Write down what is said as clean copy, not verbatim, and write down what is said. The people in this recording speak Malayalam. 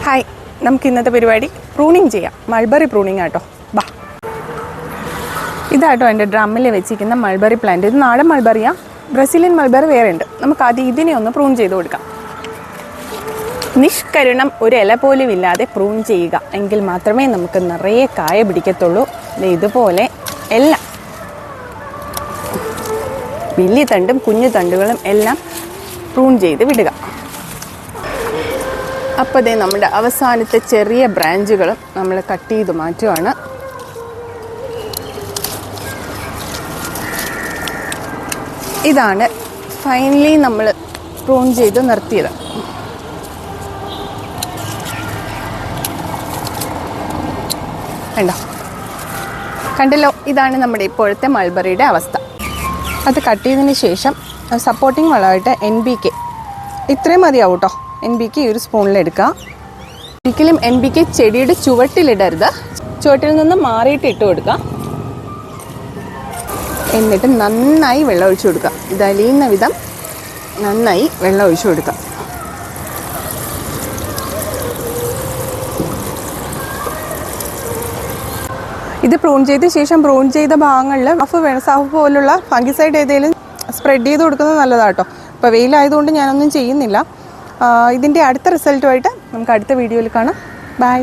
ഹായ്, നമുക്ക് ഇന്നത്തെ പരിപാടി പ്രൂണിങ് ചെയ്യാം. മൾബറി പ്രൂണിങ് ആട്ടോ. ബാ, ഇതാട്ടോ എൻ്റെ ഡ്രമ്മിൽ വെച്ചിരിക്കുന്ന മൾബറി പ്ലാന്റ്. ഇത് നാടൻ മൾബറിയാണ്. ബ്രസീലിയൻ മൾബറി വേറെ ഉണ്ട്. നമുക്ക് ആദ്യം ഇതിനെ ഒന്ന് പ്രൂൺ ചെയ്ത് കൊടുക്കാം. നിഷ്കരുണം ഒരു ഇല പോലും ഇല്ലാതെ പ്രൂൺ ചെയ്യുക, എങ്കിൽ മാത്രമേ നമുക്ക് നിറയെ കായ പിടിക്കത്തുള്ളൂ. ഇതുപോലെ എല്ലാം വലിയ തണ്ടും കുഞ്ഞു തണ്ടുകളും എല്ലാം പ്രൂൺ ചെയ്ത് വിടുക. അപ്പോൾ ദേ നമ്മുടെ അവസാനത്തെ ചെറിയ ബ്രാഞ്ചുകളും നമ്മൾ കട്ട് ചെയ്ത് മാറ്റുകയാണ്. ഇതാണ് ഫൈനലി നമ്മൾ പ്രൂൺ ചെയ്ത് നിർത്തിയത്. കണ്ടല്ലോ, ഇതാണ് നമ്മുടെ ഇപ്പോഴത്തെ മൾബറിയുടെ അവസ്ഥ. അത് കട്ട് ചെയ്തതിന് ശേഷം സപ്പോർട്ടിങ് വളമായിട്ട് NPK ഇത്രയും മതിയാവും കേട്ടോ. NPK ഒരു സ്പൂണിലെടുക്കുക. ഒരിക്കലും NPK ചെടിയുടെ ചുവട്ടിലിടരുത്. ചുവട്ടിൽ നിന്ന് മാറിയിട്ട് ഇട്ട് കൊടുക്കുക. എന്നിട്ട് നന്നായി വെള്ളം ഒഴിച്ചു കൊടുക്കുക. ഇതലിയുന്ന വിധം നന്നായി വെള്ളം ഒഴിച്ചു കൊടുക്കുക. ഇത് പ്രൂൺ ചെയ്ത ശേഷം പ്രൂൺ ചെയ്ത ഭാഗങ്ങളിൽ സാഫ് പോലുള്ള ഫംഗിസൈഡ് ഏതെങ്കിലും സ്പ്രെഡ് ചെയ്ത് കൊടുക്കുന്നത് നല്ലതാട്ടോ. ഇപ്പോൾ വെയിലായതുകൊണ്ട് ഞാനൊന്നും ചെയ്യുന്നില്ല. ഇതിൻ്റെ അടുത്ത റിസൾട്ടുമായിട്ട് നമുക്ക് അടുത്ത വീഡിയോയിൽ കാണാം. ബൈ.